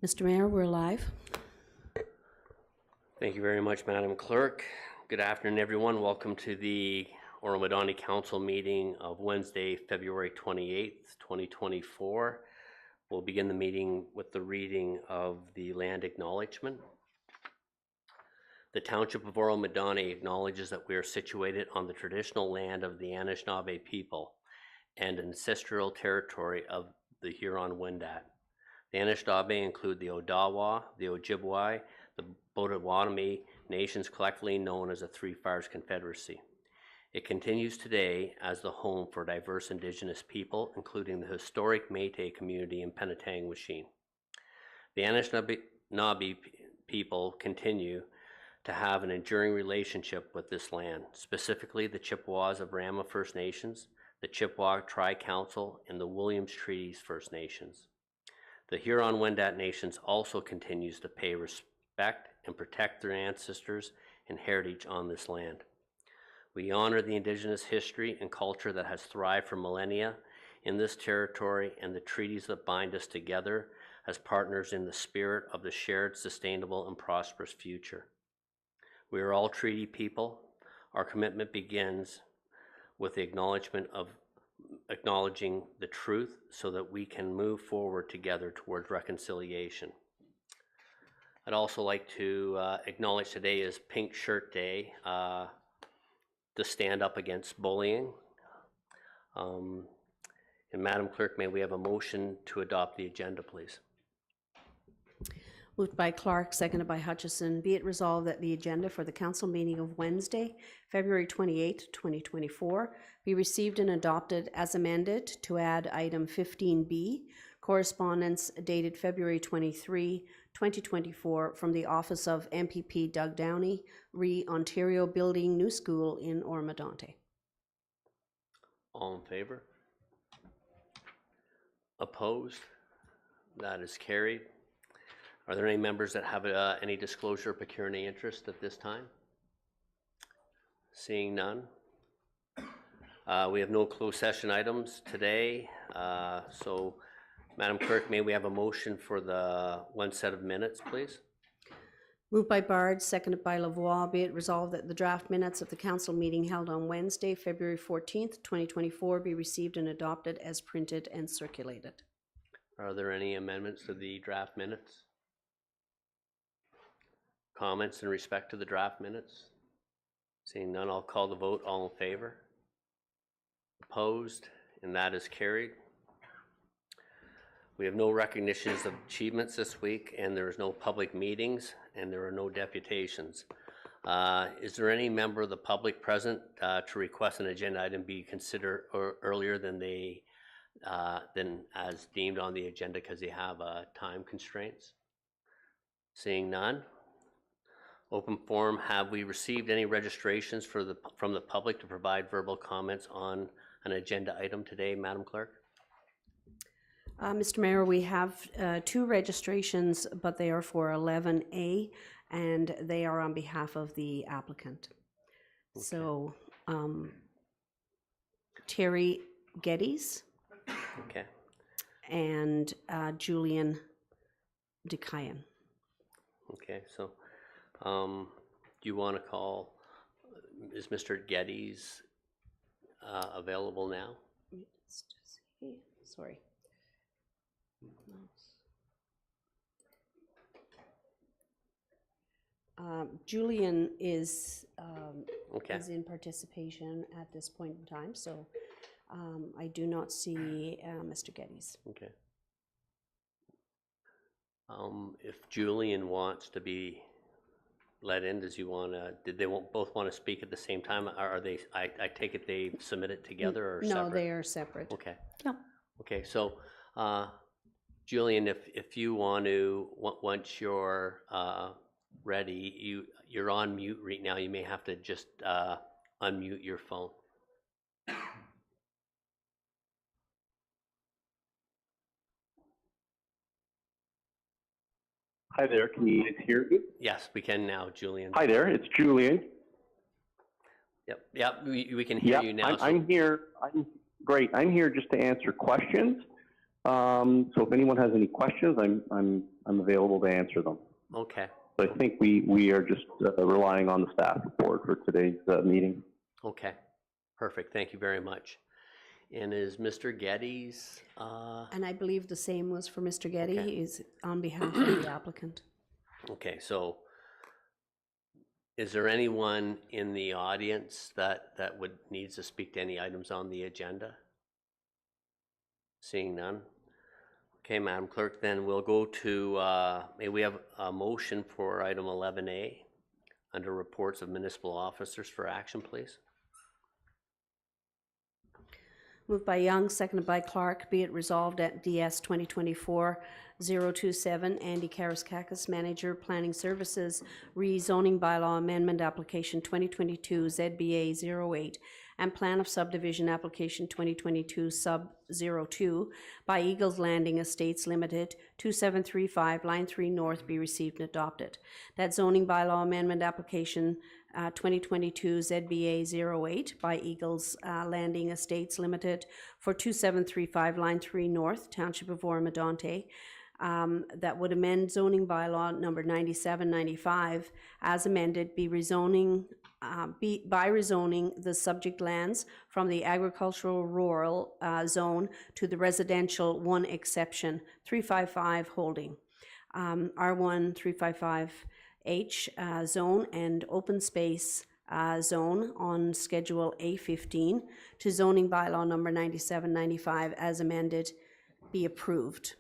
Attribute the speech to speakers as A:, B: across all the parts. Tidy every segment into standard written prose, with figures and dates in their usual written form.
A: Mr. Mayor, we're live.
B: Thank you very much, Madam Clerk. Good afternoon, everyone. Welcome to the Oro-Medonte Council meeting of Wednesday, February 28th, 2024. We'll begin the meeting with the reading of the land acknowledgement. The Township of Oro-Medonte acknowledges that we are situated on the traditional land of the Anishinaabe people and ancestral territory of the Huron-Wendat. The Anishinaabe include the Odawa, the Ojibwe, the Potawatomi nations collectively known as the Three Fires Confederacy. It continues today as the home for diverse Indigenous people, including the historic Métis community in Penetang-Washeen. The Anishinaabe people continue to have an enduring relationship with this land, specifically the Chippewas of Rama First Nations, the Chippewa Tri-Council, and the Williams Treaties First Nations. The Huron-Wendat Nations also continues to pay respect and protect their ancestors and heritage on this land. We honor the Indigenous history and culture that has thrived for millennia in this territory and the treaties that bind us together as partners in the spirit of the shared, sustainable, and prosperous future. We are all treaty people. Our commitment begins with the acknowledging the truth so that we can move forward together towards reconciliation. I'd also like to acknowledge today is Pink Shirt Day to stand up against bullying. And Madam Clerk, may we have a motion to adopt the agenda, please?
A: Moved by Clark, seconded by Hutchison. Be it resolved that the agenda for the council meeting of Wednesday, February 28, 2024, be received and adopted as amended to add item 15B, correspondence dated February 23, 2024, from the office of MPP Doug Downey, re Ontario Building New School in Oro-Medonte.
B: All in favor? Opposed? That is carried. Are there any members that have any disclosure of pecuniary interest at this time? Seeing none. We have no closed session items today. So, Madam Clerk, may we have a motion for the one set of minutes, please?
A: Moved by Bard, seconded by Lavoie. Be it resolved that the draft minutes of the council meeting held on Wednesday, February 14th, 2024, be received and adopted as printed and circulated.
B: Are there any amendments to the draft minutes? Comments in respect to the draft minutes? Seeing none, I'll call the vote. All in favor? Opposed? And that is carried. We have no recognitions of achievements this week, and there is no public meetings, and there are no deputations. Is there any member of the public present to request an agenda item be considered earlier than as deemed on the agenda because they have time constraints? Seeing none. Open forum, have we received any registrations from the public to provide verbal comments on an agenda item today, Madam Clerk?
A: Mr. Mayor, we have two registrations, but they are for 11A, and they are on behalf of the applicant. Okay. So, Terry Geddes.
B: Okay. And
A: Julian DeCayan.
B: Okay, so do you want to call, is Mr. Geddes available now?
A: Sorry. Julian is in participation at this point in time, so I do not see Mr. Geddes.
B: Okay. If Julian wants to be let in, does he want to? Did they both want to speak at the same time? Or are they? I take it they submit it together or separate?
A: No, they are separate.
B: Okay.
A: Yeah.
B: Okay, so Julian, if you want to, once you're ready, you're on mute right now. You may have to just unmute your phone.
C: Hi there, can you hear me?
B: Yes, we can now, Julian.
C: Hi there, it's Julian.
B: Yep, we can hear you now.
C: I'm here. Great. I'm here just to answer questions. So if anyone has any questions, I'm I'm available to answer them.
B: Okay.
C: So I think we are just relying on the staff report for today's meeting.
B: Okay. Perfect. Thank you very much. And is Mr. Geddes,
A: And I believe the same was for Mr. Getty.
B: Okay.
A: He is on behalf of the applicant.
B: okay, so is there anyone in the audience that needs to speak to any items on the agenda? Seeing none. Okay, Madam Clerk, then we'll go to, may we have a motion for item 11A under reports of municipal officers for action, please?
A: Moved by Young, seconded by Clark. Be it resolved at DS 2024-027, Andy Karaskakis, Manager, Planning Services, Rezoning Bylaw Amendment Application 2022 ZBA 08, and Plan of Subdivision Application 2022 Sub 02 by Eagles Landing Estates Limited, 2735 Line 3 North be received and adopted. That zoning bylaw amendment application 2022 ZBA 08 by Eagles Landing Estates Limited for 2735 Line 3 North, Township of Oro-Medonte, that would amend zoning bylaw number 9795 as amended, be rezoning by rezoning the subject lands from the agricultural rural zone to the residential one exception 355 holding R1 355H zone and open space zone on Schedule A15 to zoning bylaw number 9795 as amended be approved.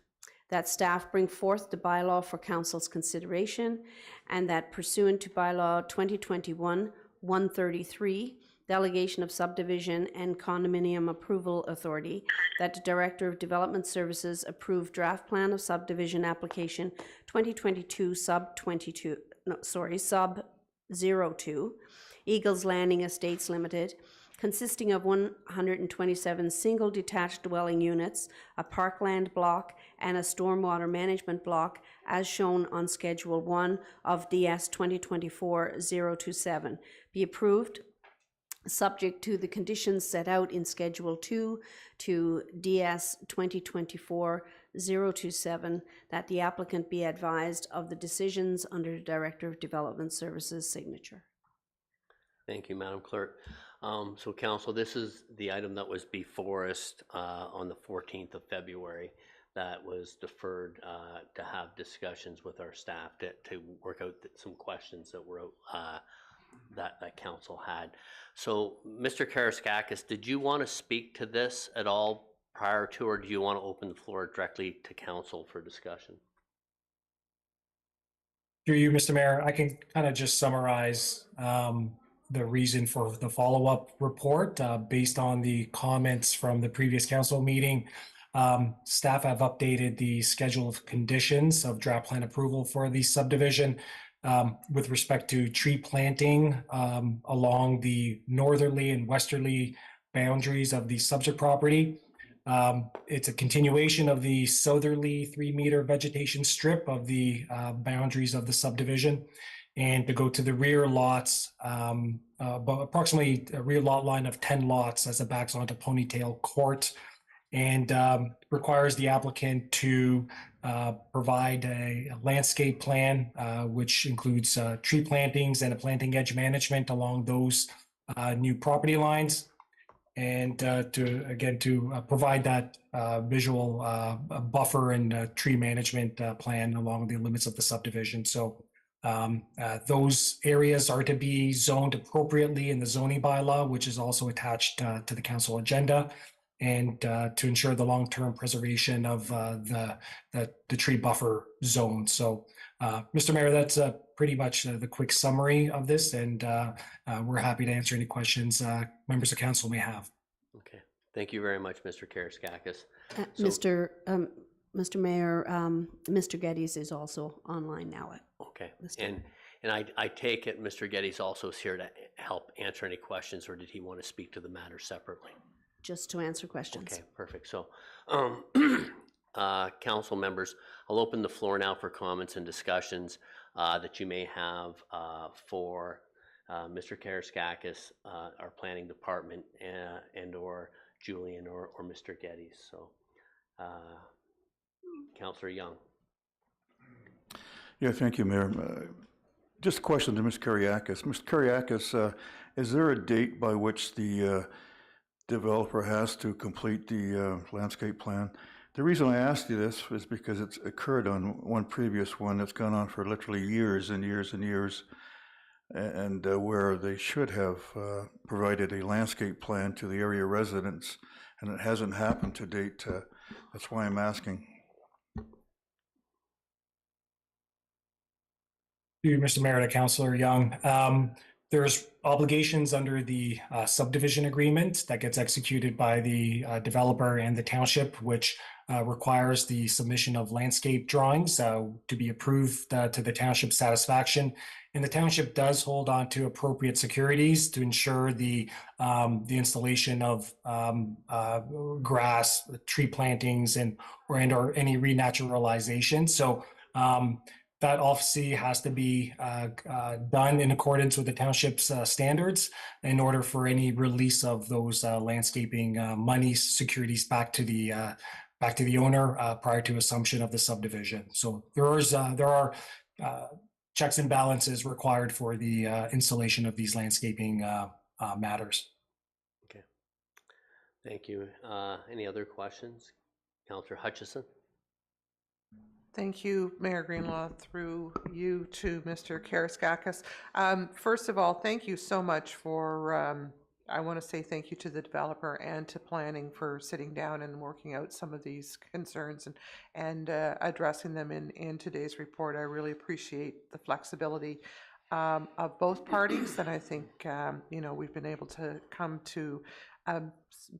A: That staff bring forth the bylaw for council's consideration, and that pursuant to bylaw 2021-133, delegation of subdivision and condominium approval authority, that the Director of Development Services approve draft plan of subdivision application 2022 sub 02, Eagles Landing Estates Limited, consisting of 127 single detached dwelling units, a parkland block, and a stormwater management block, as shown on Schedule 1 of DS 2024-027, be approved, subject to the conditions set out in Schedule 2 to DS 2024-027, that the applicant be advised of the decisions under the Director of Development Services signature.
B: Thank you, Madam Clerk. So Council, this is the item that was before us on the 14th of February that was deferred to have discussions with our staff to work out some questions that were that Council had. So Mr. Karaskakis, did you want to speak to this at all prior to, or do you want to open the floor directly to Council for discussion?
D: Through you, Mr. Mayor, I can kind of just summarize the reason for the follow-up report based on the comments from the previous council meeting. Staff have updated the schedule of conditions of draft plan approval for the subdivision with respect to tree planting along the northerly and westerly boundaries of the subject property. It's a continuation of the southerly 3-meter vegetation strip of the boundaries of the subdivision. And to go to the rear lots, approximately a rear lot line of 10 lots as it backs onto Ponytail Court, and requires the applicant to provide a landscape plan, which includes tree plantings and a planting edge management along those new property lines. And to provide that visual buffer and tree management plan along the limits of the subdivision. So those areas are to be zoned appropriately in the zoning bylaw, which is also attached to the council agenda, and to ensure the long-term preservation of the tree buffer zone. So, Mr. Mayor, that's pretty much the quick summary of this, and we're happy to answer any questions members of council may have.
B: Okay, thank you very much, Mr. Karaskakis.
A: Mr. Mayor, Mr. Geddes is also online now.
B: Okay, and I take it Mr. Geddes also is here to help answer any questions, or did he want to speak to the matter separately?
A: Just to answer questions.
B: Okay, perfect. So, council members, I'll open the floor now for comments and discussions that you may have for Mr. Karaskakis, our planning department, and or Julian or Mr. Geddes. So, Councillor Young.
E: Yeah, thank you, Mayor. Just a question to Ms. Kariakis. Ms. Kariakis, is there a date by which the developer has to complete the landscape plan? The reason I asked you this is because it's occurred on one previous one that's gone on for literally years and years and years, and where they should have provided a landscape plan to the area residents, and it hasn't happened to date. That's why I'm asking.
D: To Mr. Mayor, to Councillor Young. There's obligations under the subdivision agreement that gets executed by the developer and the township, which requires the submission of landscape drawings to be approved to the township's satisfaction. And the township does hold on to appropriate securities to ensure the installation of grass, tree plantings, or any renaturalization. So that obviously has to be done in accordance with the township's standards in order for any release of those landscaping money securities back to the owner prior to assumption of the subdivision. So there are checks and balances required for the installation of these landscaping matters.
B: Okay. Thank you. Any other questions? Councillor Hutchison?
F: Thank you, Mayor Greenlaw, through you to Mr. Karaskakis. First of all, thank you so much for, I want to say thank you to the developer and to planning for sitting down and working out some of these concerns and addressing them in today's report. I really appreciate the flexibility of both parties, and I think, we've been able to come to a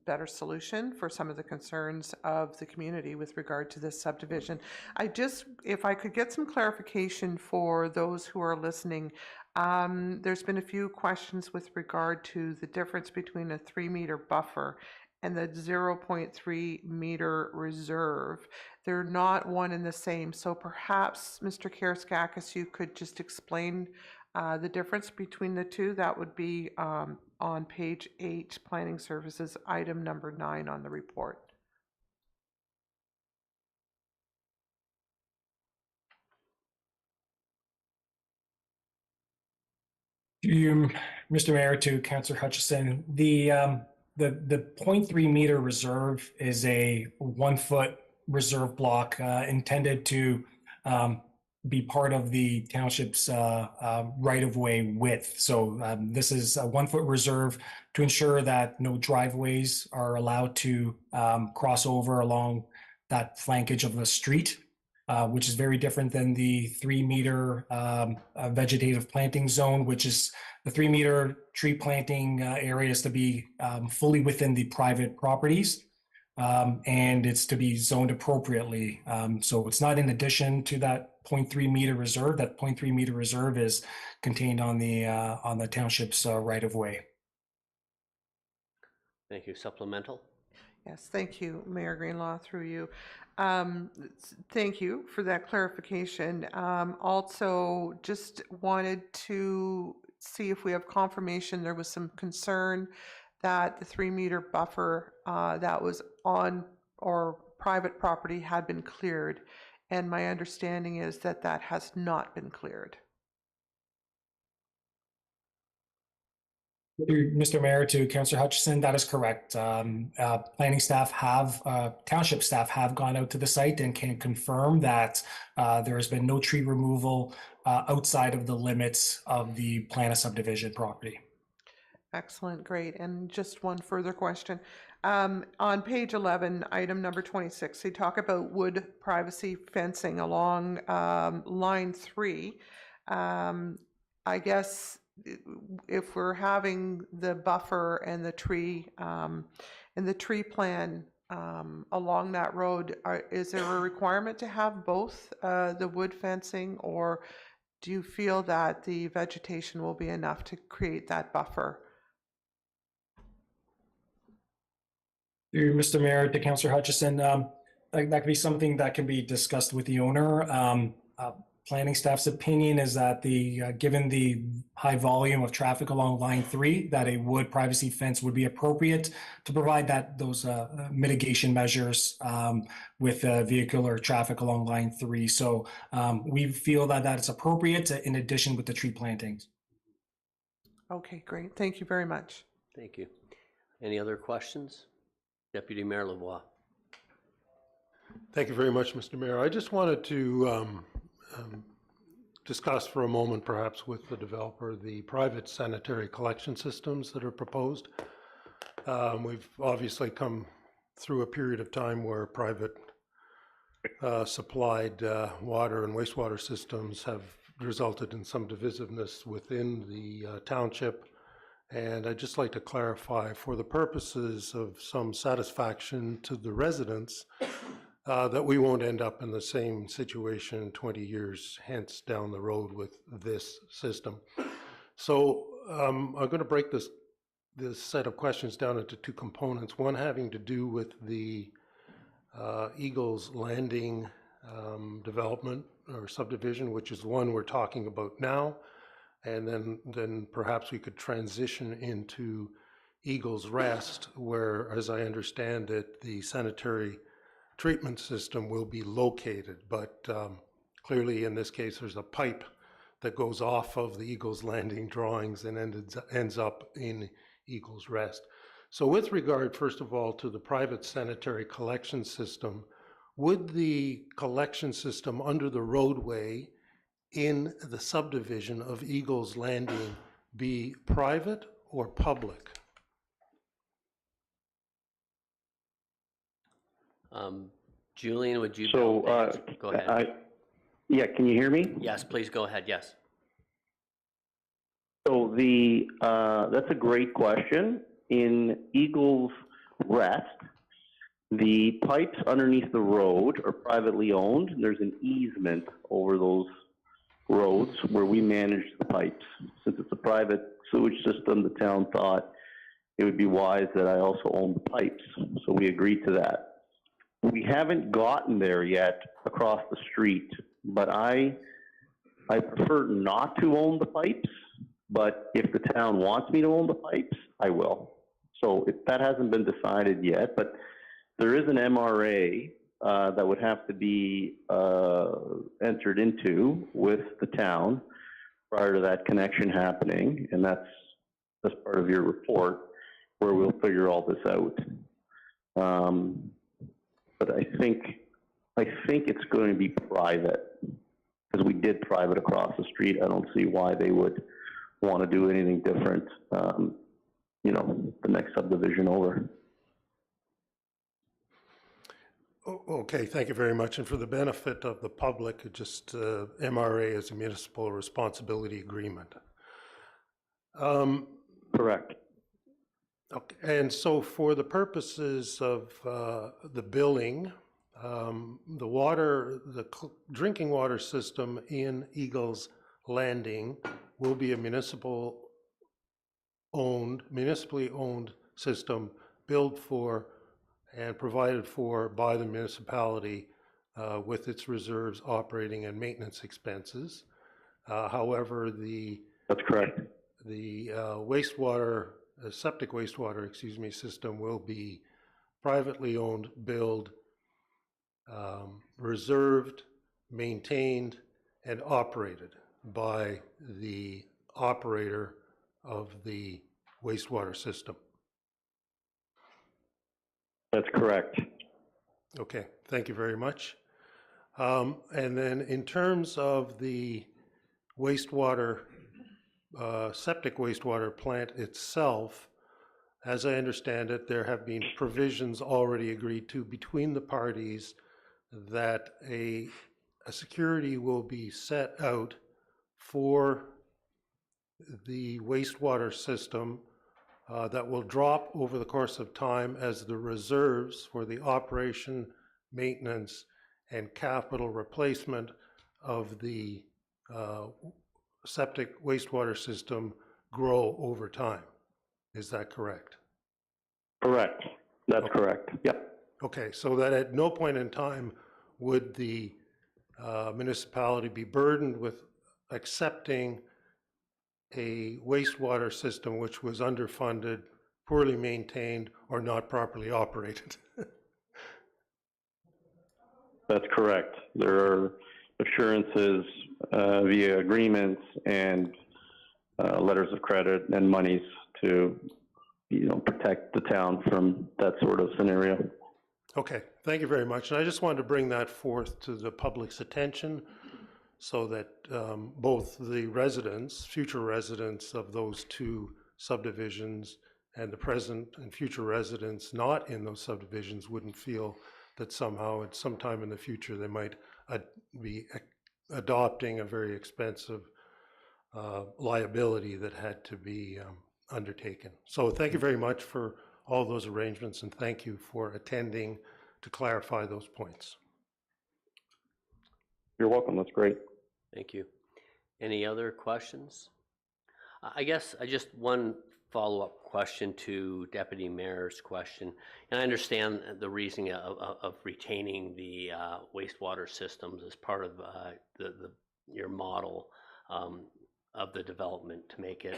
F: better solution for some of the concerns of the community with regard to this subdivision. If I could get some clarification for those who are listening, there's been a few questions with regard to the difference between a 3-meter buffer and the 0.3 meter reserve. They're not one and the same. So perhaps, Mr. Karaskakis, you could just explain the difference between the two. That would be on page 8, Planning Services, item number 9 on the report.
D: You, Mr. Mayor, to Councillor Hutchison, the 0.3 meter reserve is a 1 foot reserve block intended to be part of the township's right-of-way width. So this is a 1 foot reserve to ensure that no driveways are allowed to cross over along that flankage of the street, which is very different than the 3 meter vegetative planting zone, which is the 3 meter tree planting areas to be fully within the private properties. And it's to be zoned appropriately. So it's not in addition to that 0.3 meter reserve. That 0.3 meter reserve is contained on the township's right of way.
B: Thank you. Supplemental?
F: Yes, thank you, Mayor Greenlaw, through you. Thank you for that clarification. Also, just wanted to see if we have confirmation. There was some concern that the 3 meter buffer that was on or private property had been cleared. And my understanding is that that has not been cleared.
D: Mr. Mayor, to Councillor Hutchison, that is correct. Planning staff township staff have gone out to the site and can confirm that there has been no tree removal outside of the limits of the plan of subdivision property.
F: Excellent, great. And just one further question. On page 11, item number 26, they talk about wood privacy fencing along line 3. I guess if we're having the buffer and the tree plan along that road, is there a requirement to have both the wood fencing, or do you feel that the vegetation will be enough to create that buffer?
D: Mr. Mayor, to Councillor Hutchison, that could be something that can be discussed with the owner. planning staff's opinion is that given the high volume of traffic along line 3, that a wood privacy fence would be appropriate to provide those mitigation measures with vehicular traffic along line 3. So we feel that is appropriate in addition with the tree plantings.
F: Okay, great. Thank you very much.
B: Thank you. Any other questions? Deputy Mayor Lavoie.
G: Thank you very much, Mr. Mayor. I just wanted to discuss for a moment, perhaps with the developer, the private sanitary collection systems that are proposed. We've obviously come through a period of time where private supplied water and wastewater systems have resulted in some divisiveness within the township. And I'd just like to clarify, for the purposes of some satisfaction to the residents, that we won't end up in the same situation 20 years hence down the road with this system. So I'm going to break this set of questions down into two components, one having to do with the Eagles Landing development or subdivision, which is the one we're talking about now, and then perhaps we could transition into Eagles Rest, where, as I understand it, the sanitary treatment system will be located, but clearly in this case there's a pipe that goes off of the Eagles Landing drawings and ends up in Eagles Rest. So with regard, first of all, to the private sanitary collection system, would the collection system under the roadway in the subdivision of Eagles Landing be private or public?
B: Julian, would you?
C: So,
B: go ahead.
C: Yeah, can you hear me?
B: Yes, please go ahead. Yes.
C: So that's a great question. In Eagles Rest, the pipes underneath the road are privately owned. There's an easement over those roads where we manage the pipes. Since it's a private sewage system, the town thought it would be wise that I also own the pipes. So we agreed to that. We haven't gotten there yet across the street, but I prefer not to own the pipes, but if the town wants me to own the pipes, I will. So that hasn't been decided yet, but there is an MRA that would have to be entered into with the town prior to that connection happening, and that's part of your report where we'll figure all this out. But I think it's going to be private, because we did private across the street. I don't see why they would want to do anything different, the next subdivision over.
G: Okay, thank you very much. And for the benefit of the public, just MRA is a municipal responsibility agreement.
C: Correct.
G: Okay, and so for the purposes of the billing, the drinking water system in Eagles Landing will be a municipally owned system billed for and provided for by the municipality with its reserves, operating and maintenance expenses. However,
C: that's correct.
G: The septic wastewater, system will be privately owned, billed, reserved, maintained, and operated by the operator of the wastewater system.
C: That's correct.
G: Okay, thank you very much. And then in terms of the wastewater, septic wastewater plant itself, as I understand it, there have been provisions already agreed to between the parties that a security will be set out for the wastewater system that will drop over the course of time as the reserves for the operation, maintenance, and capital replacement of the septic wastewater system grow over time. Is that correct?
C: Correct. That's correct. Yep.
G: Okay, so that at no point in time would the municipality be burdened with accepting a wastewater system which was underfunded, poorly maintained, or not properly operated.
C: That's correct. There are assurances via agreements and letters of credit and monies to, protect the town from that sort of scenario.
G: Okay, thank you very much. And I just wanted to bring that forth to the public's attention so that both the residents, future residents of those two subdivisions, and the present and future residents not in those subdivisions wouldn't feel that somehow at some time in the future they might be adopting a very expensive liability that had to be undertaken. So thank you very much for all those arrangements, and thank you for attending to clarify those points.
C: You're welcome. That's great.
B: Thank you. Any other questions? I guess I just one follow-up question to Deputy Mayor's question. And I understand the reasoning of retaining the wastewater systems as part of your model of the development to make it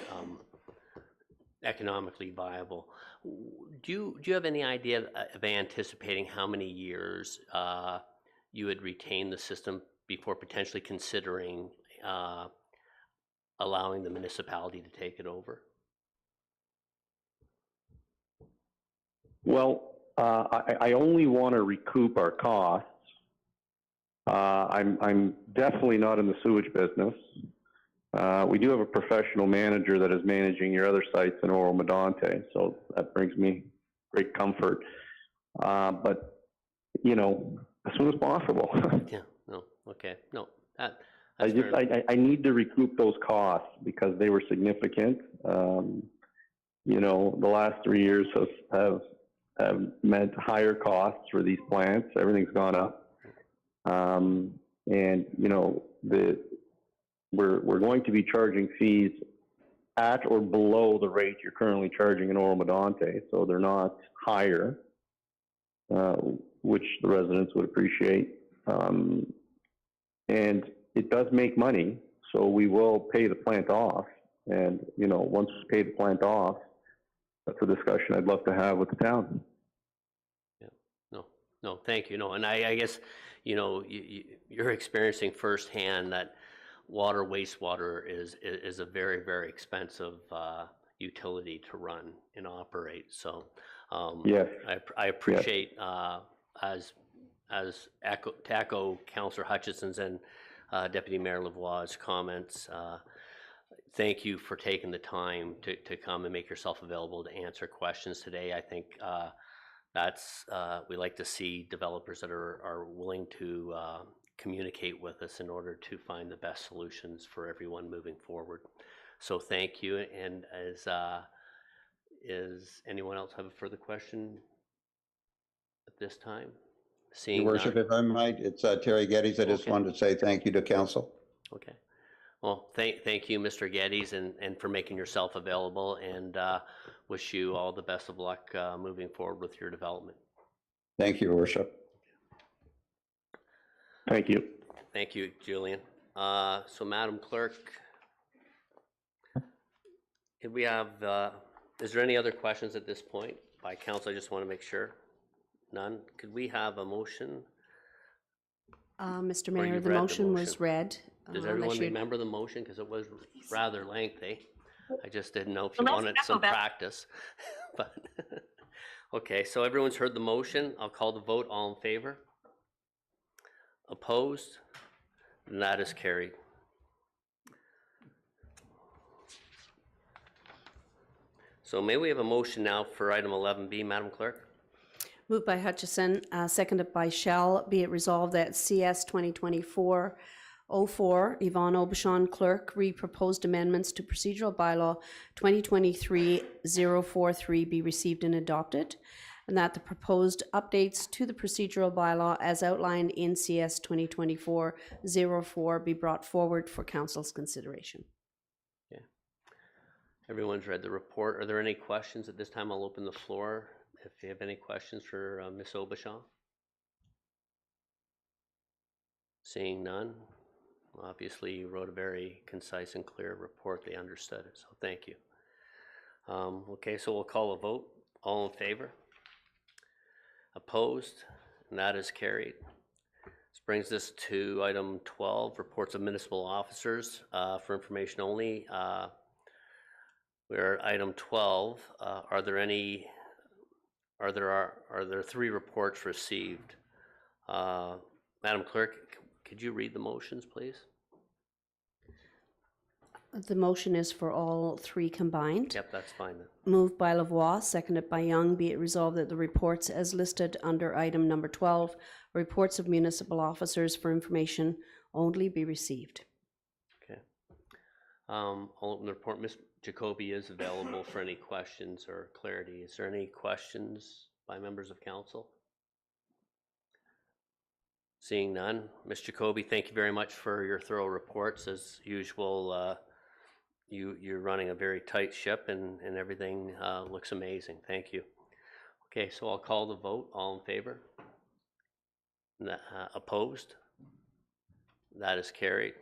B: economically viable. Do you have any idea of anticipating how many years you would retain the system before potentially considering allowing the municipality to take it over?
C: Well, I only want to recoup our costs. I'm definitely not in the sewage business. We do have a professional manager that is managing your other sites in Oro-Medonte, so that brings me great comfort. But, as soon as possible.
B: Yeah, no, okay, no.
C: I need to recoup those costs because they were significant. The last 3 years have meant higher costs for these plants. Everything's gone up. We're going to be charging fees at or below the rate you're currently charging in Oro-Medonte, so they're not higher, which the residents would appreciate. And it does make money, so we will pay the plant off. And, once we pay the plant off, that's a discussion I'd love to have with the town.
B: Yeah, no, thank you. No, and I guess, you're experiencing firsthand that wastewater is a very, very expensive utility to run and operate. So
C: Yes.
B: I appreciate to echo Councillor Hutchison's and Deputy Mayor Lavoie's comments. Thank you for taking the time to come and make yourself available to answer questions today. I think we like to see developers that are willing to communicate with us in order to find the best solutions for everyone moving forward. So thank you. And is anyone else have a further question at this time? Seeing
H: Your Worship,
B: none.
H: if I might, it's Terry Geddes. I just wanted to say thank you to council.
B: Okay. Well, thank you, Mr. Geddes, and for making yourself available, and wish you all the best of luck moving forward with your development.
H: Thank you, Your Worship.
C: Thank you.
B: Thank you, Julian. So, Madam Clerk, if we have, is there any other questions at this point by council? I just want to make sure. None. Could we have a motion?
A: Mr.
B: Or
A: Mayor,
B: you've
A: the
B: read the
A: motion was
B: motion.
A: read.
B: Does
A: unless
B: everyone
A: you-
B: remember the motion? Because it was rather lengthy. I just didn't know if you wanted some practice. But okay, so everyone's heard the motion. I'll call the vote. All in favor? Opposed? And that is carried. So may we have a motion now for item 11B, Madam Clerk?
A: Moved by Hutchison, seconded by Shell. Be it resolved that CS 2024-04, Yvonne Aubuchon, Clerk, read proposed amendments to procedural bylaw 2023-043 be received and adopted, and that the proposed updates to the procedural bylaw as outlined in CS 2024-04 be brought forward for council's consideration.
B: Okay. Everyone's read the report. Are there any questions at this time? I'll open the floor. If you have any questions for Ms. Aubuchon. Seeing none, obviously you wrote a very concise and clear report. They understood it, so thank you. Okay, so we'll call a vote. All in favor? Opposed? And that is carried. This brings us to item 12, reports of municipal officers. For information only, we're at item 12. Are there 3 reports received? Madam Clerk, could you read the motions, please?
A: The motion is for all 3 combined.
B: Yep, that's fine then.
A: Moved by Lavoie, seconded by Young. Be it resolved that the reports as listed under item number 12, reports of municipal officers for information only, be received.
B: Okay. I'll open the report. Ms. Jacoby is available for any questions or clarity. Is there any questions by members of council? Seeing none. Ms. Jacoby, thank you very much for your thorough reports. As usual, you're running a very tight ship and everything looks amazing. Thank you. Okay, so I'll call the vote. All in favor? Opposed? That is carried.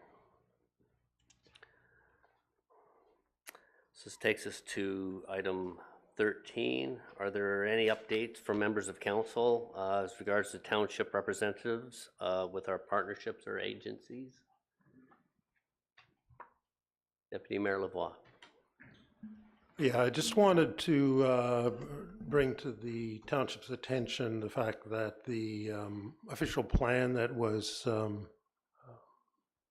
B: So this takes us to item 13. Are there any updates from members of council as regards to township representatives with our partnerships or agencies? Deputy Mayor Lavoie.
G: Yeah, I just wanted to bring to the township's attention the fact that the official plan that was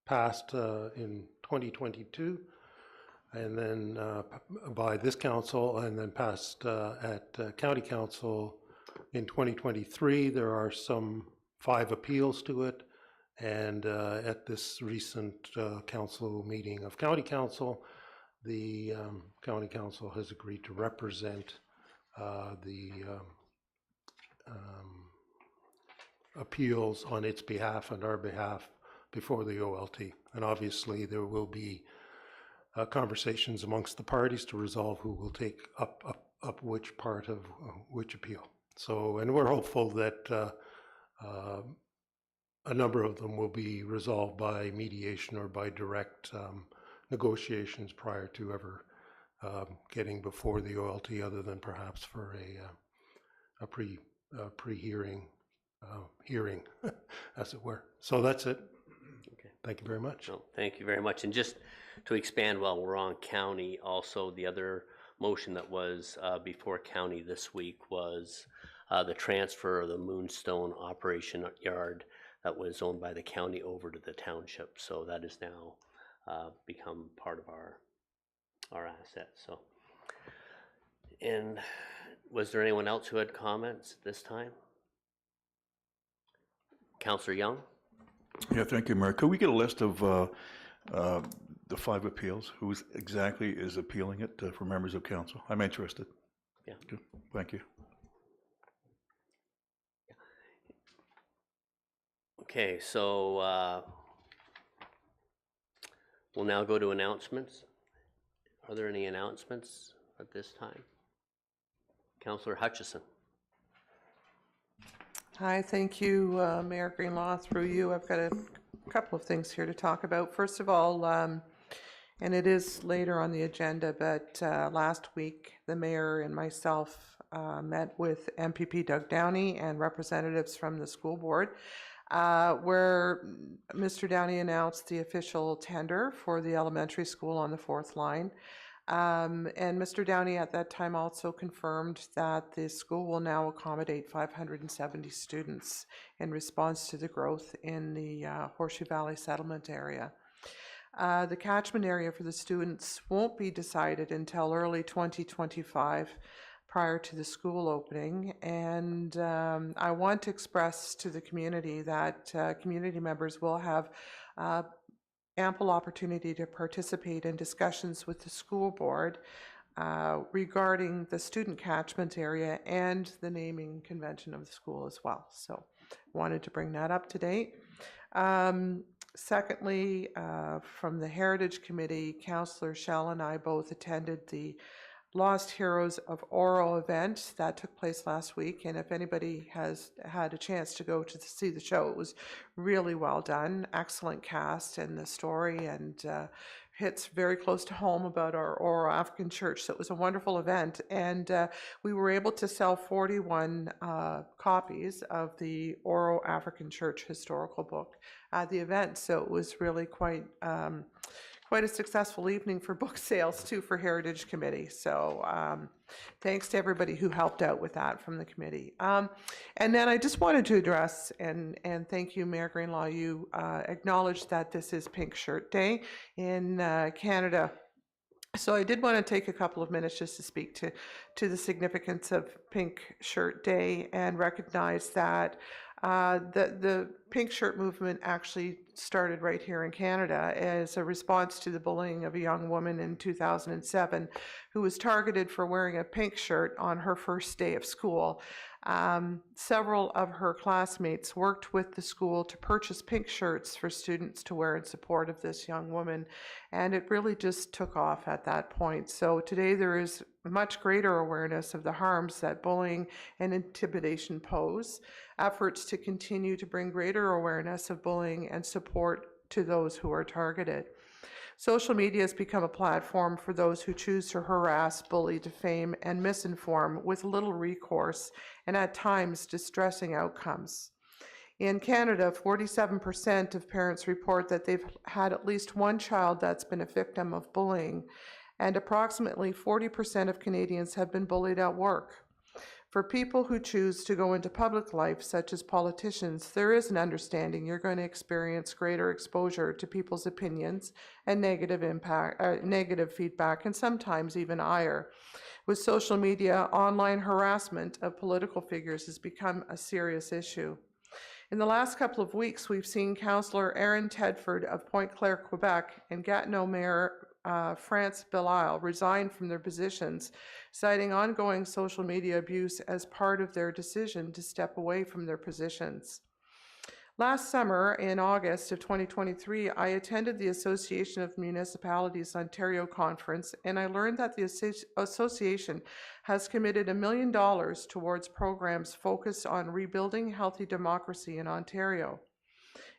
G: passed in 2022 and then by this council and then passed at county council in 2023, there are some 5 appeals to it. And at this recent council meeting of county council, the county council has agreed to represent the appeals on its behalf and our behalf before the OLT. And obviously there will be conversations amongst the parties to resolve who will take up which part of which appeal. So, and we're hopeful that a number of them will be resolved by mediation or by direct negotiations prior to ever getting before the OLT, other than perhaps for a pre-hearing hearing, as it were. So that's it.
B: Okay.
G: Thank you very much.
B: No, thank you very much. And just to expand while we're on county, also the other motion that was before county this week was the transfer of the Moonstone Operation Yard that was owned by the county over to the township. So that has now become part of our asset. So, and was there anyone else who had comments this time? Councillor Young?
E: Yeah, thank you, Mayor. Could we get a list of the 5 appeals? Who exactly is appealing it for members of council? I'm interested.
B: Yeah.
E: Good. Thank you.
B: Okay, so we'll now go to announcements. Are there any announcements at this time? Councillor Hutchison.
F: Hi, thank you, Mayor Greenlaw. Through you, I've got a couple of things here to talk about. First of all, and it is later on the agenda, but last week the mayor and myself met with MPP Doug Downey and representatives from the school board, where Mr. Downey announced the official tender for the elementary school on the 4th line. And Mr. Downey at that time also confirmed that the school will now accommodate 570 students in response to the growth in the Horseshoe Valley settlement area. The catchment area for the students won't be decided until early 2025, prior to the school opening. And I want to express to the community that community members will have ample opportunity to participate in discussions with the school board regarding the student catchment area and the naming convention of the school as well. So wanted to bring that up to date. Secondly, from the Heritage Committee, Councillor Shell and I both attended the Lost Heroes of Oro event that took place last week. And if anybody has had a chance to go to see the show, it was really well done. Excellent cast and the story, and hits very close to home about our Oro African Church. So it was a wonderful event. And we were able to sell 41 copies of the Oro African Church historical book at the event. So it was really quite a successful evening for book sales too for Heritage Committee. So thanks to everybody who helped out with that from the committee. And then I just wanted to address and thank you, Mayor Greenlaw. You acknowledged that this is Pink Shirt Day in Canada. So I did want to take a couple of minutes just to speak to the significance of Pink Shirt Day and recognize that the pink shirt movement actually started right here in Canada as a response to the bullying of a young woman in 2007 who was targeted for wearing a pink shirt on her first day of school. Several of her classmates worked with the school to purchase pink shirts for students to wear in support of this young woman, and it really just took off at that point. So today there is much greater awareness of the harms that bullying and intimidation pose, efforts to continue to bring greater awareness of bullying and support to those who are targeted. Social media has become a platform for those who choose to harass, bully, defame, and misinform with little recourse and at times distressing outcomes. In Canada, 47% of parents report that they've had at least one child that's been a victim of bullying, and approximately 40% of Canadians have been bullied at work. For people who choose to go into public life, such as politicians, there is an understanding you're going to experience greater exposure to people's opinions and negative feedback, and sometimes even ire. With social media, online harassment of political figures has become a serious issue. In the last couple of weeks, we've seen Councillor Aaron Tedford of Pointe-Claire, Quebec, and Gatineau Mayor France Belisle resign from their positions, citing ongoing social media abuse as part of their decision to step away from their positions. Last summer, in August of 2023, I attended the Association of Municipalities Ontario conference, and I learned that the association has committed $1 million towards programs focused on rebuilding healthy democracy in Ontario.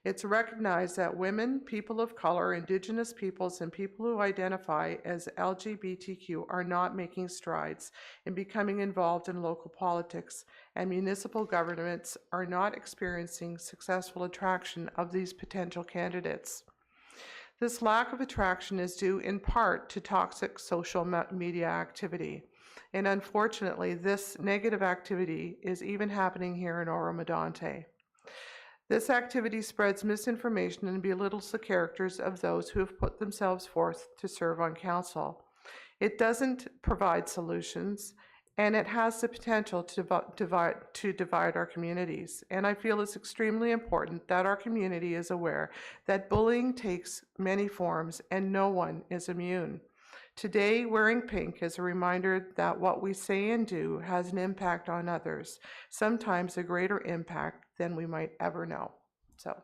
F: It's recognized that women, people of color, Indigenous peoples, and people who identify as LGBTQ are not making strides in becoming involved in local politics, and municipal governments are not experiencing successful attraction of these potential candidates. This lack of attraction is due in part to toxic social media activity. And unfortunately, this negative activity is even happening here in Oro-Medonte. This activity spreads misinformation and belittles the characters of those who have put themselves forth to serve on council. It doesn't provide solutions, and it has the potential to divide our communities. And I feel it's extremely important that our community is aware that bullying takes many forms and no one is immune. Today, wearing pink is a reminder that what we say and do has an impact on others, sometimes a greater impact than we might ever know. So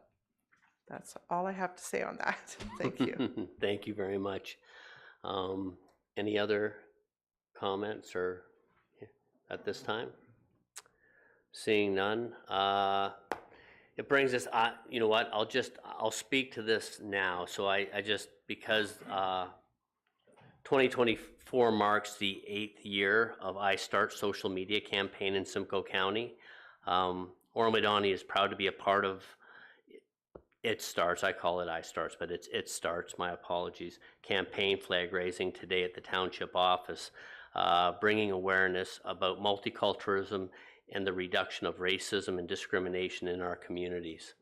F: that's all I have to say on that. Thank you.
B: Thank you very much. Any other comments or at this time? Seeing none. It brings us, you know what, I'll speak to this now. So I just, because 2024 marks the 8th year of I Start social media campaign in Simcoe County. Oro-Medonte is proud to be a part of It Starts, I call it I Starts, but it's It Starts, my apologies, campaign flag raising today at the Township office, bringing awareness about multiculturalism and the reduction of racism and discrimination in our communities.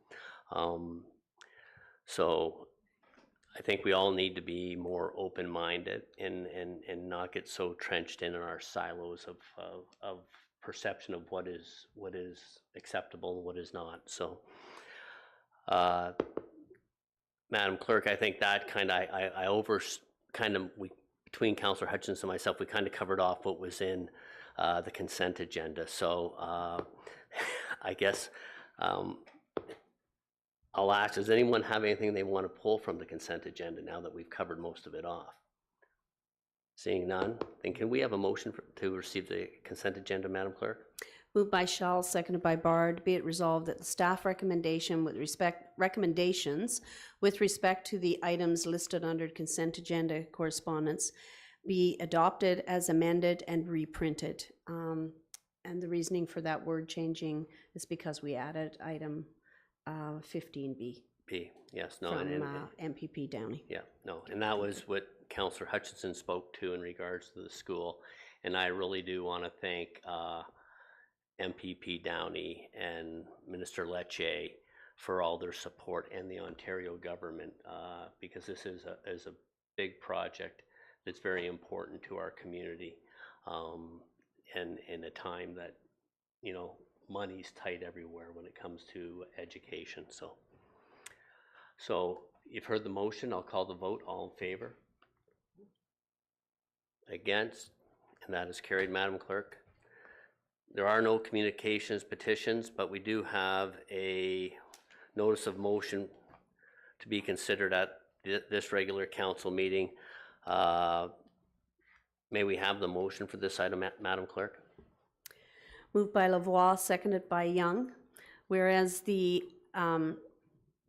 B: So I think we all need to be more open-minded and not get so trenched in our silos of perception of what is acceptable and what is not. So, Madam Clerk, I think that between Councillor Hutchinson and myself, we kind of covered off what was in the consent agenda. So I guess I'll ask, does anyone have anything they want to pull from the consent agenda now that we've covered most of it off? Seeing none, then can we have a motion to receive the consent agenda, Madam Clerk?
A: Moved by Shaw, seconded by Bard. Be it resolved that the staff recommendations with respect to the items listed under consent agenda correspondence be adopted as amended and reprinted. And the reasoning for that word changing is because we added item 15B
B: B, yes, no,
A: from
B: and
A: MPP Downey.
B: yeah, no, and that was what Councillor Hutchinson spoke to in regards to the school. And I really do want to thank MPP Downey and Minister Lecce for all their support, and the Ontario government, because this is a big project that's very important to our community, and in a time that, you know, money's tight everywhere when it comes to education. So you've heard the motion. I'll call the vote. All in favor? Against? And that is carried, Madam Clerk. There are no communications petitions, but we do have a notice of motion to be considered at this regular council meeting. May we have the motion for this item, Madam Clerk?
A: Moved by Lavoie, seconded by Young. Whereas the,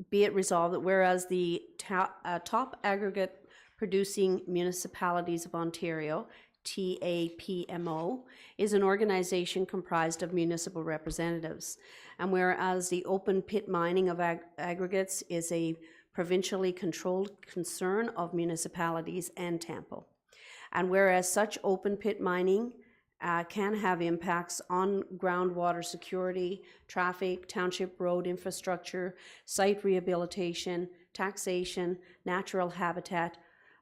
A: be it resolved that whereas the top aggregate producing municipalities of Ontario, TAPMO, is an organization comprised of municipal representatives. And whereas the open pit mining of aggregates is a provincially controlled concern of municipalities and Tampa. And whereas such open pit mining can have impacts on groundwater security, traffic, township road infrastructure, site rehabilitation, taxation, natural habitat,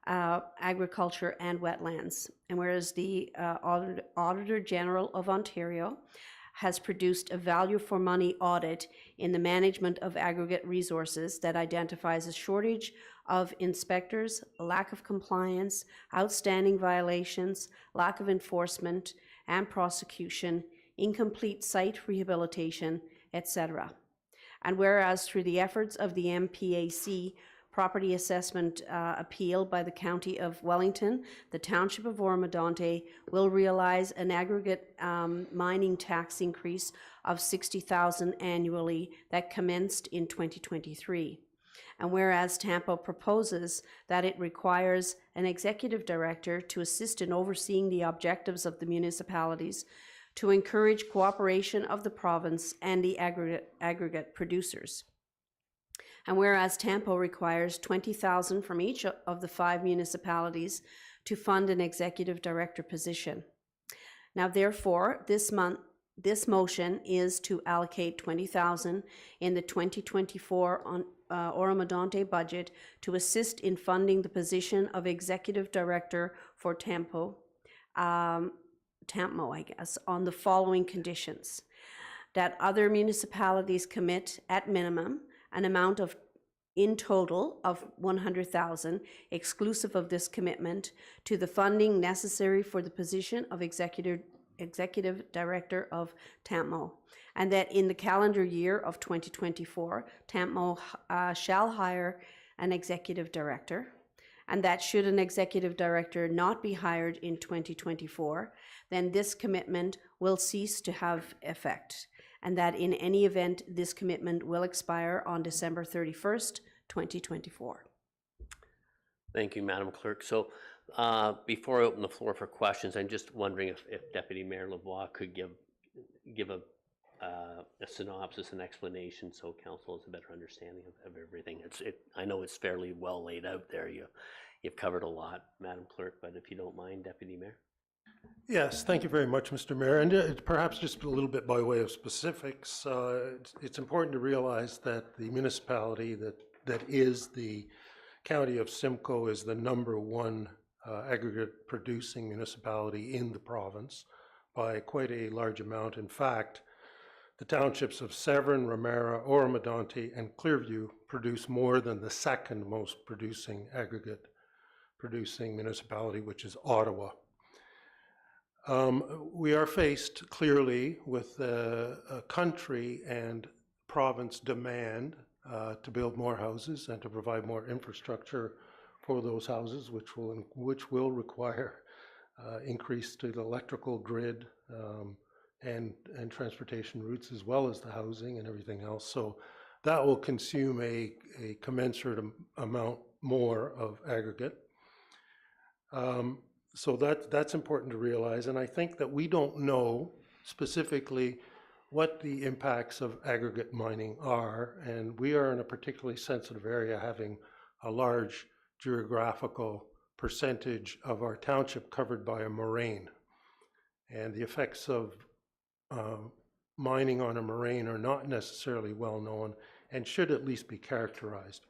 A: agriculture, and wetlands. And whereas the Auditor General of Ontario has produced a value for money audit in the management of aggregate resources that identifies a shortage of inspectors, lack of compliance, outstanding violations, lack of enforcement and prosecution, incomplete site rehabilitation, etc. And whereas through the efforts of the MPAC property assessment appeal by the County of Wellington, the Township of Oro-Medonte will realize an aggregate mining tax increase of $60,000 annually that commenced in 2023. And whereas Tampa proposes that it requires an executive director to assist in overseeing the objectives of the municipalities, to encourage cooperation of the province and the aggregate producers. And whereas Tampa requires $20,000 from each of the 5 municipalities to fund an executive director position. Now, therefore, this motion is to allocate $20,000 in the 2024 Oro-Medonte budget to assist in funding the position of executive director for TAMPO, I guess, on the following conditions: that other municipalities commit at minimum an amount of, in total, of $100,000, exclusive of this commitment, to the funding necessary for the position of executive director of TAMO, and that in the calendar year of 2024, TAMO shall hire an executive director, and that should an executive director not be hired in 2024, then this commitment will cease to have effect, and that in any event, this commitment will expire on December 31st, 2024.
B: Thank you, Madam Clerk. So before I open the floor for questions, I'm just wondering if Deputy Mayor Lavoie could give a synopsis and explanation so council has a better understanding of everything. I know it's fairly well laid out there. You've covered a lot, Madam Clerk, but if you don't mind, Deputy Mayor.
G: Yes, thank you very much, Mr. Mayor. And perhaps just a little bit by way of specifics, it's important to realize that the municipality that is the County of Simcoe is the #1 aggregate producing municipality in the province by quite a large amount. In fact, the townships of Severn, Ramara, Oro-Medonte, and Clearview produce more than the second most producing aggregate producing municipality, which is Ottawa. We are faced clearly with a country and province demand to build more houses and to provide more infrastructure for those houses, which will require increase to the electrical grid, and transportation routes, as well as the housing and everything else. So that will consume a commensurate amount more of aggregate. So that's important to realize. And I think that we don't know specifically what the impacts of aggregate mining are. And we are in a particularly sensitive area, having a large geographical percentage of our township covered by a moraine. And the effects of mining on a moraine are not necessarily well known and should at least be characterized.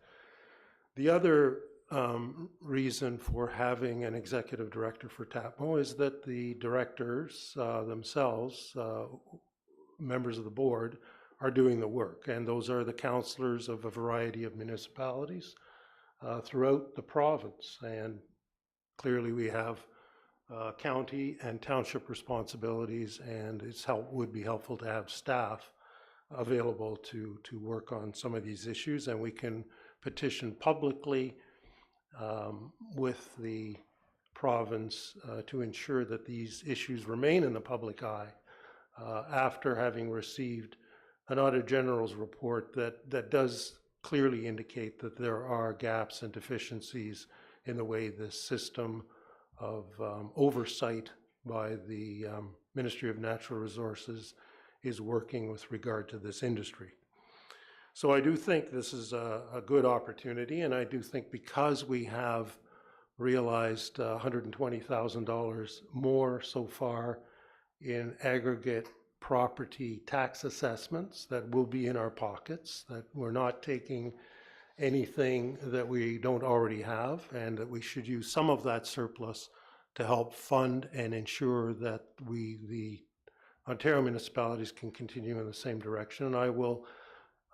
G: The other reason for having an executive director for TAPMO is that the directors themselves, members of the board, are doing the work. And those are the councillors of a variety of municipalities throughout the province. And clearly we have county and township responsibilities, and would be helpful to have staff available to work on some of these issues. And we can petition publicly with the province to ensure that these issues remain in the public eye after having received an Auditor General's report that does clearly indicate that there are gaps and deficiencies in the way the system of oversight by the Ministry of Natural Resources is working with regard to this industry. So I do think this is a good opportunity, and I do think because we have realized $120,000 more so far in aggregate property tax assessments that will be in our pockets, that we're not taking anything that we don't already have, and that we should use some of that surplus to help fund and ensure that the Ontario municipalities can continue in the same direction. And I will,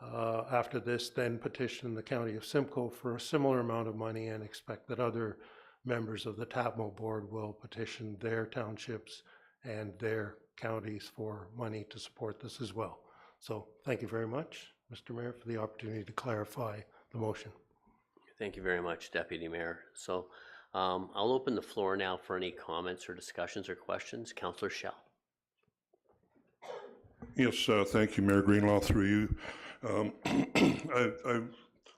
G: after this, then petition the County of Simcoe for a similar amount of money, and expect that other members of the TAPMO board will petition their townships and their counties for money to support this as well. So thank you very much, Mr. Mayor, for the opportunity to clarify the motion.
B: Thank you very much, Deputy Mayor. So I'll open the floor now for any comments or discussions or questions. Councillor Schell.
I: Yes, thank you, Mayor Greenlaw, through you.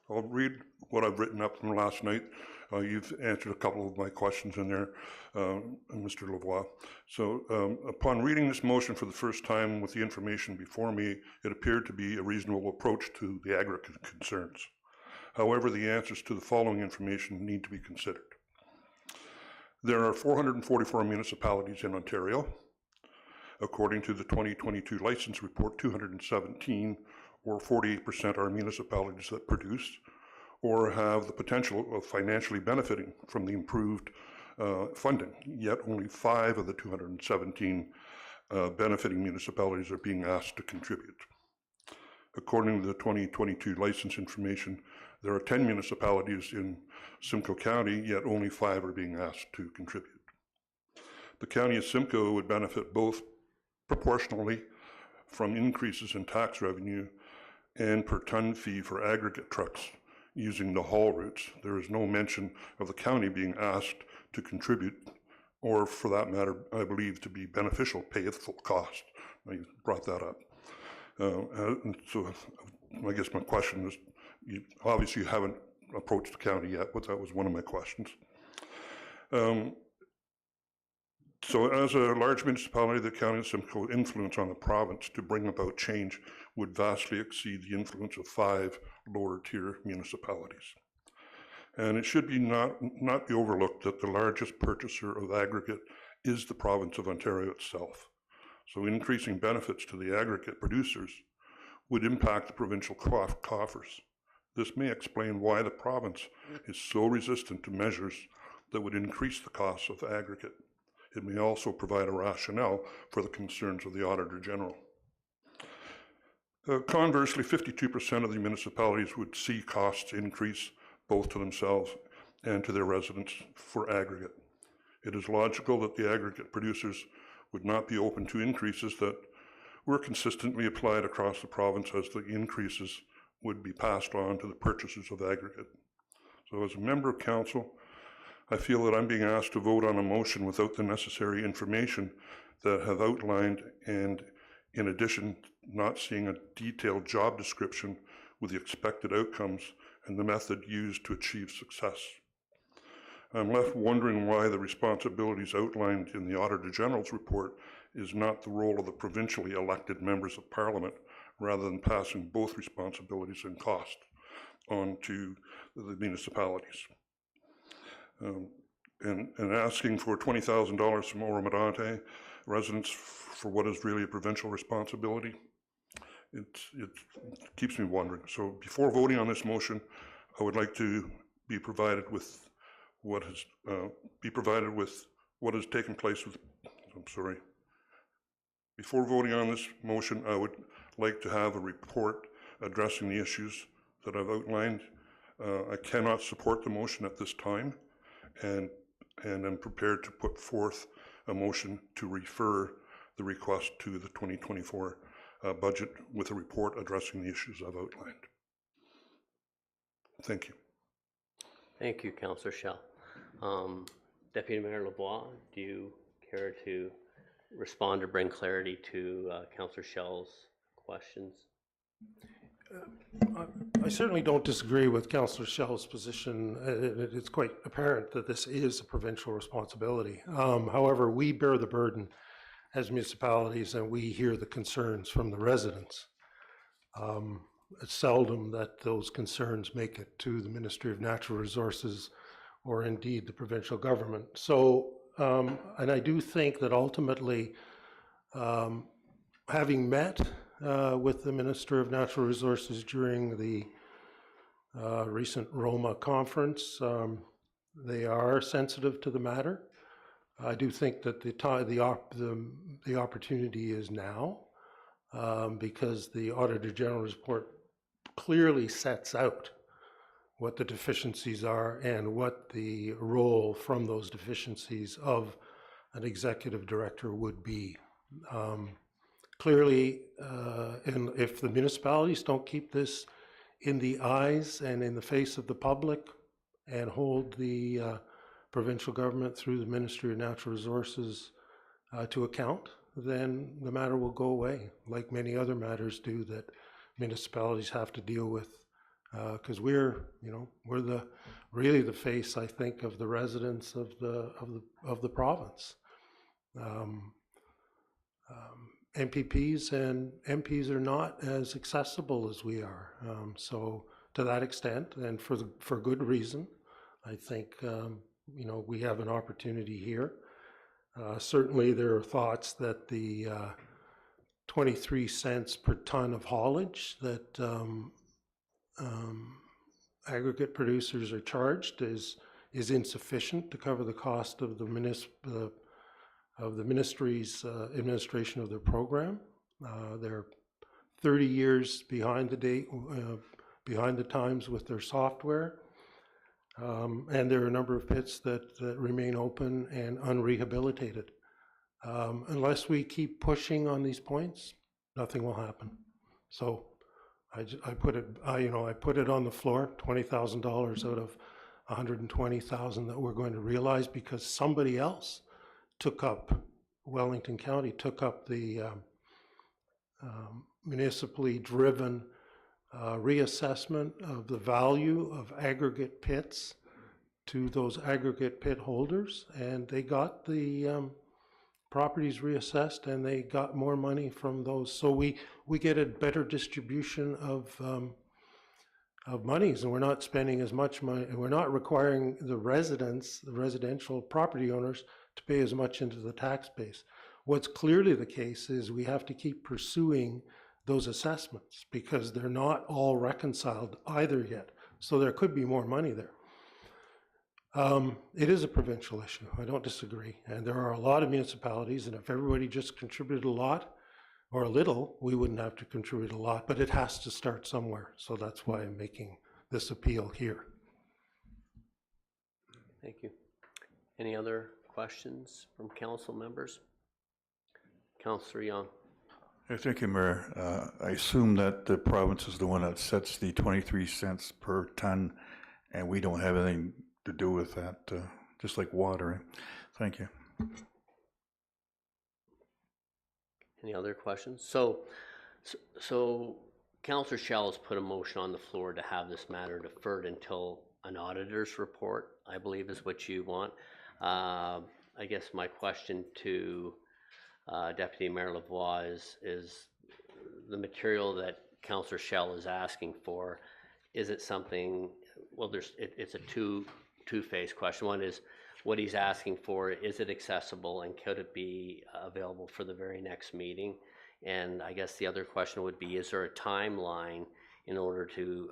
I: I'll read what I've written up from last night. You've answered a couple of my questions in there, Mr. Lavoie. So upon reading this motion for the first time with the information before me, it appeared to be a reasonable approach to the aggregate concerns. However, the answers to the following information need to be considered. There are 444 municipalities in Ontario. According to the 2022 license report, 217 or 48% are municipalities that produce or have the potential of financially benefiting from the improved funding, yet only 5 of the 217 benefiting municipalities are being asked to contribute. According to the 2022 license information, there are 10 municipalities in Simcoe County, yet only 5 are being asked to contribute. The County of Simcoe would benefit both proportionally from increases in tax revenue and per ton fee for aggregate trucks using the haul routes. There is no mention of the county being asked to contribute, or for that matter, I believe to be beneficial, pay at full cost. I brought that up. And so I guess my question is, obviously you haven't approached the county yet, but that was one of my questions. So as a large municipality, the County of Simcoe influence on the province to bring about change would vastly exceed the influence of 5 lower tier municipalities. And it should be not be overlooked that the largest purchaser of aggregate is the province of Ontario itself. So increasing benefits to the aggregate producers would impact the provincial coffers. This may explain why the province is so resistant to measures that would increase the costs of aggregate. It may also provide a rationale for the concerns of the Auditor General. Conversely, 52% of the municipalities would see costs increase both to themselves and to their residents for aggregate. It is logical that the aggregate producers would not be open to increases that were consistently applied across the province, as the increases would be passed on to the purchasers of aggregate. So as a member of council, I feel that I'm being asked to vote on a motion without the necessary information that I have outlined, and in addition, not seeing a detailed job description with the expected outcomes and the method used to achieve success. I'm left wondering why the responsibilities outlined in the Auditor General's report is not the role of the provincially elected members of Parliament, rather than passing both responsibilities and cost on to the municipalities. And asking for $20,000 from Oro-Medonte residents for what is really a provincial responsibility, it keeps me wondering. So before voting on this motion, I would like to be provided with what has taken place with, Before voting on this motion, I would like to have a report addressing the issues that I've outlined. I cannot support the motion at this time, and I'm prepared to put forth a motion to refer the request to the 2024 budget with a report addressing the issues I've outlined. Thank you.
B: Thank you, Councillor Schell. Deputy Mayor Lavoie, do you care to respond or bring clarity to Councillor Schell's questions?
G: I certainly don't disagree with Councillor Schell's position. It's quite apparent that this is a provincial responsibility. However, we bear the burden as municipalities, and we hear the concerns from the residents. It's seldom that those concerns make it to the Ministry of Natural Resources or indeed the provincial government. So, and I do think that ultimately, having met with the Minister of Natural Resources during the recent Roma conference, they are sensitive to the matter. I do think that the opportunity is now, because the Auditor General's report clearly sets out what the deficiencies are and what the role from those deficiencies of an executive director would be. Clearly, and if the municipalities don't keep this in the eyes and in the face of the public and hold the provincial government through the Ministry of Natural Resources to account, then the matter will go away, like many other matters do that municipalities have to deal with, because we're really the face, I think, of the residents of the province. MPPs and MPs are not as accessible as we are. So to that extent, and for good reason, I think we have an opportunity here. Certainly, there are thoughts that the 23 cents per ton of haulage that aggregate producers are charged is insufficient to cover the cost of the ministry's administration of their program. They're 30 years behind the times with their software. And there are a number of pits that remain open and unrehabilitated. Unless we keep pushing on these points, nothing will happen. So I put it on the floor, $20,000 out of $120,000 that we're going to realize because somebody else took up, Wellington County took up the municipally driven reassessment of the value of aggregate pits to those aggregate pit holders, and they got the properties reassessed and they got more money from those. So we get a better distribution of monies, and we're not spending as much money, and we're not requiring the residents, the residential property owners, to pay as much into the tax base. What's clearly the case is we have to keep pursuing those assessments because they're not all reconciled either yet. So there could be more money there. It is a provincial issue. I don't disagree. And there are a lot of municipalities, and if everybody just contributed a lot or a little, we wouldn't have to contribute a lot, but it has to start somewhere. So that's why I'm making this appeal here.
B: Thank you. Any other questions from council members? Councillor Young.
E: Thank you, Mayor. I assume that the province is the one that sets the 23 cents per ton, and we don't have anything to do with that just like watering. Thank you.
B: Any other questions? So Councillor Shell has put a motion on the floor to have this matter deferred until an auditor's report, I believe is what you want. I guess my question to Deputy Mayor Lavoie is the material that Councillor Shell is asking for, is it something, well, it's a two-phase question. One is what he's asking for, is it accessible and could it be available for the very next meeting? And I guess the other question would be, is there a timeline in order to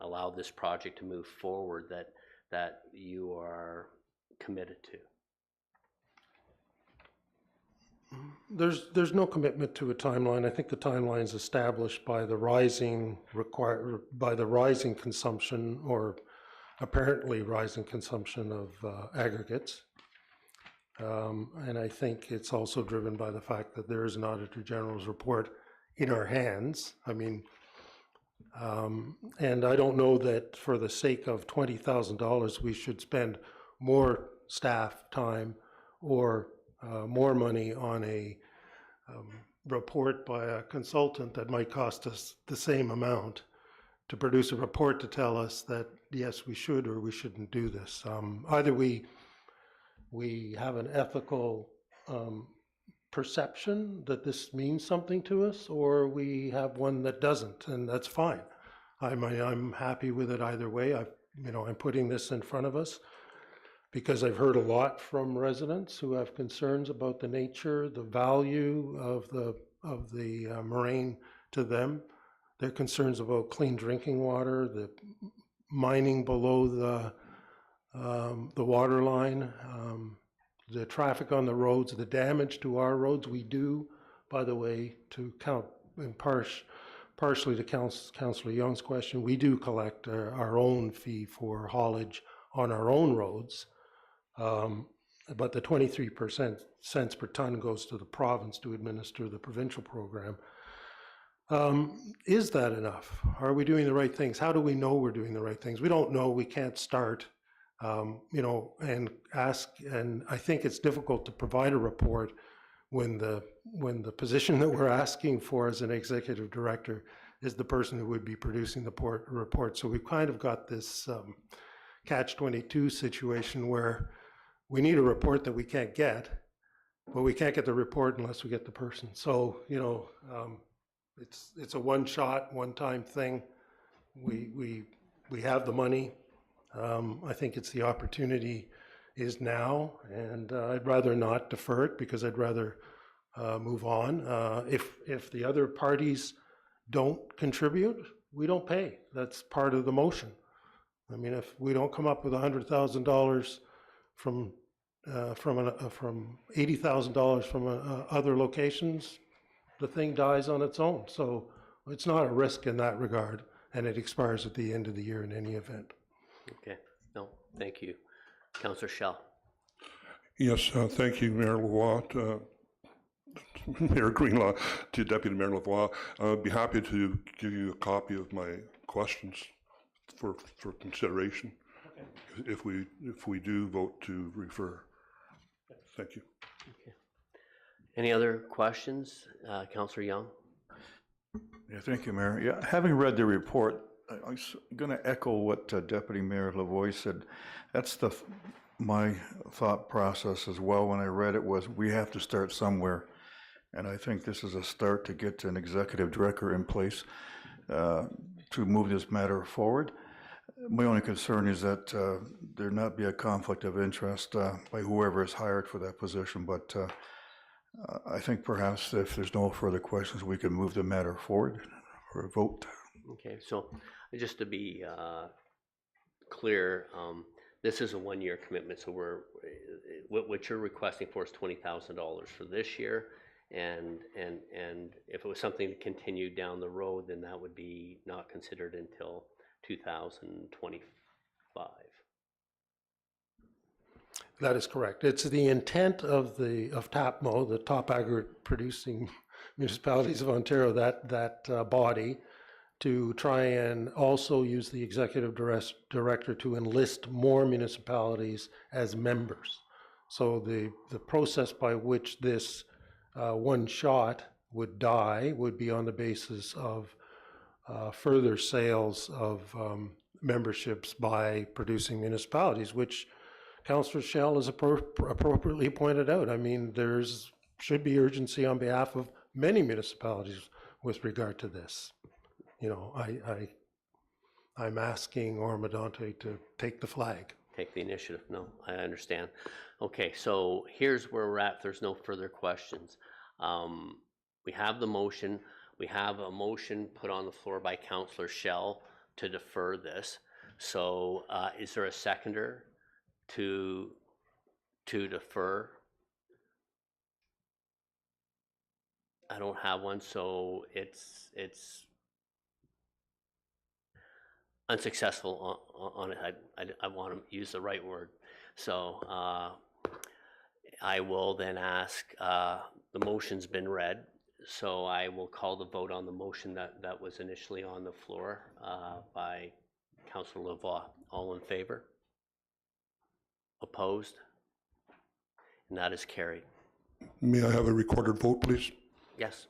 B: allow this project to move forward that you are committed to?
G: There's no commitment to a timeline. I think the timeline is established by the rising consumption, or apparently rising consumption of aggregates. And I think it's also driven by the fact that there is an Auditor General's report in our hands. I mean, and I don't know that for the sake of $20,000, we should spend more staff time or more money on a report by a consultant that might cost us the same amount to produce a report to tell us that, yes, we should or we shouldn't do this. Either we have an ethical perception that this means something to us, or we have one that doesn't, and that's fine. I'm happy with it either way. I'm putting this in front of us because I've heard a lot from residents who have concerns about the nature, the value of the moraine to them. Their concerns about clean drinking water, the mining below the water line, the traffic on the roads, the damage to our roads. We do, by the way, to count in partially to Councillor Young's question, we do collect our own fee for haulage on our own roads. But the 23% cents per ton goes to the province to administer the provincial program. Is that enough? Are we doing the right things? How do we know we're doing the right things? We don't know. We can't start, and ask. And I think it's difficult to provide a report when the position that we're asking for as an executive director is the person who would be producing the report. So we've kind of got this catch-22 situation where we need a report that we can't get, but we can't get the report unless we get the person. So, it's a one-shot, one-time thing. We have the money. I think it's the opportunity is now, and I'd rather not defer it because I'd rather move on. If the other parties don't contribute, we don't pay. That's part of the motion. I mean, if we don't come up with $100,000 from $80,000 from other locations, the thing dies on its own. So it's not a risk in that regard, and it expires at the end of the year in any event.
B: Okay, no, thank you. Councillor Shell.
I: Yes, thank you, Mayor Lavoie, Mayor Greenlaw, to Deputy Mayor Lavoie. I'd be happy to give you a copy of my questions for consideration, okay, if we do vote to refer. Thank you.
B: Okay. Any other questions, Councillor Young?
E: Yeah, thank you, Mayor. Yeah, having read the report, I'm going to echo what Deputy Mayor Lavoie said. That's my thought process as well when I read it, was we have to start somewhere. And I think this is a start to get an executive director in place to move this matter forward. My only concern is that there not be a conflict of interest by whoever is hired for that position, but I think perhaps if there's no further questions, we can move the matter forward for a vote.
B: Okay, so just to be clear, this is a one-year commitment, so what you're requesting for is $20,000 for this year, and if it was something to continue down the road, then that would be not considered until 2025.
G: That is correct. It's the intent of TAPMO, the top aggregate producing municipalities of Ontario, that body, to try and also use the executive director to enlist more municipalities as members. So the process by which this one shot would die would be on the basis of further sales of memberships by producing municipalities, which Councillor Schell has appropriately pointed out. I mean, should be urgency on behalf of many municipalities with regard to this. You know, I'm asking Oro-Medonte to take the flag.
B: Take the initiative. No, I understand. Okay, so here's where we're at. If there's no further questions. We have the motion. We have a motion put on the floor by Councillor Schell to defer this. So is there a seconder to defer? I don't have one, so it's unsuccessful on it. I want to use the right word. So I will then ask, the motion's been read, so I will call the vote on the motion that was initially on the floor by Councillor Lavoie. All in favor? Opposed? And that is carried.
I: May I have a recorded vote, please?
B: Yes.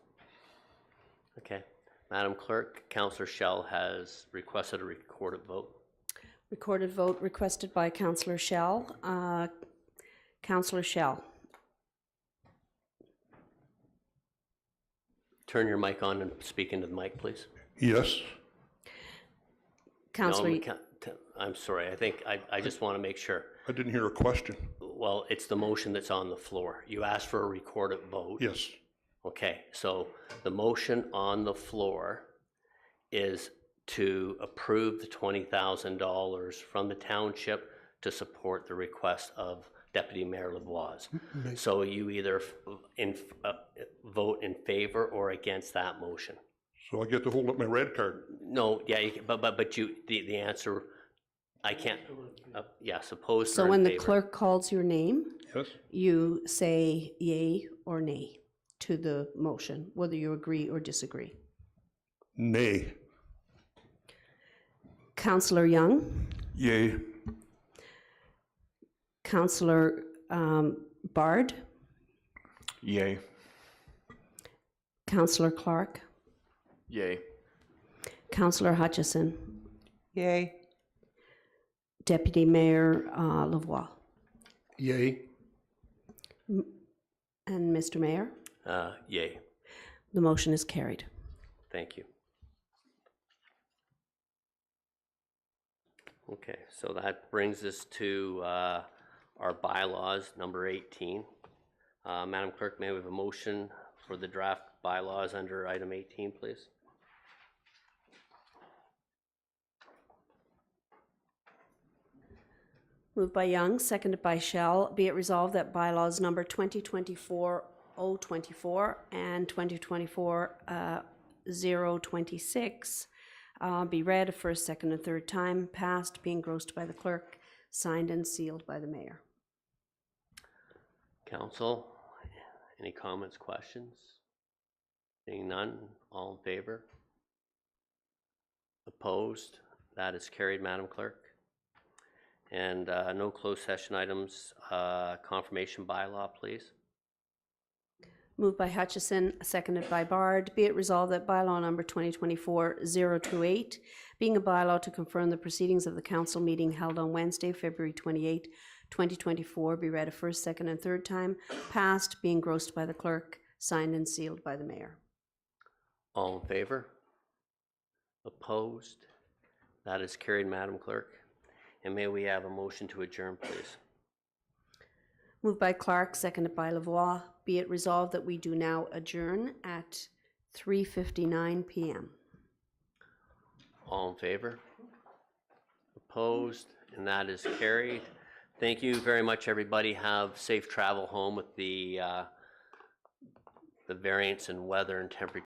B: Okay. Madam Clerk, Councillor Schell has requested a recorded vote.
A: Recorded vote requested by Councillor Schell. Councillor Schell.
B: Turn your mic on and speak into the mic, please.
I: Yes.
A: Councillor.
B: No, I'm sorry. I think I just want to make sure.
I: I didn't hear a question.
B: Well, it's the motion that's on the floor. You asked for a recorded vote.
I: Yes.
B: Okay, so the motion on the floor is to approve the $20,000 from the township to support the request of Deputy Mayor Lavoie. So you either vote in favor or against that motion.
I: So I get to hold up my red card?
B: No, yeah, but you the answer, I can't. Yes, opposed.
A: So
B: or in
A: when the
B: favor.
A: clerk calls your name,
I: Yes.
A: you say yay or nay to the motion, whether you agree or disagree.
I: Nay.
A: Councillor Young,
E: Yay.
A: Councillor Bard,
E: Yay.
A: Councillor Clark,
E: Yay.
A: Councillor Hutchison,
F: Yay.
A: Deputy Mayor Lavoie,
G: Yay.
A: and Mr. Mayor.
B: Yay.
A: The motion is carried.
B: Thank you. Okay, so that brings us to our bylaws, number 18. Madam Clerk, may we have a motion for the draft bylaws under item 18, please?
A: Moved by Young, seconded by Schell. Be it resolved that bylaws number 2024-024 and 2024-026 be read a first, second, and third time, passed, being engrossed by the clerk, signed and sealed by the mayor.
B: Council, any comments, questions? Seeing none, all in favor? Opposed? That is carried, Madam Clerk. And no closed session items. Confirmation bylaw, please.
A: Moved by Hutchison, seconded by Bard. Be it resolved that bylaw number 2024-028, being a bylaw to confirm the proceedings of the council meeting held on Wednesday, February 28, 2024, be read a first, second, and third time, passed, being engrossed by the clerk, signed and sealed by the mayor.
B: All in favor? Opposed? That is carried, Madam Clerk. And may we have a motion to adjourn, please?
A: Moved by Clark, seconded by Lavoie. Be it resolved that we do now adjourn at 3:59 p.m.
B: All in favor? Opposed? And that is carried. Thank you very much, everybody. Have safe travel home with the variance in weather and temperature.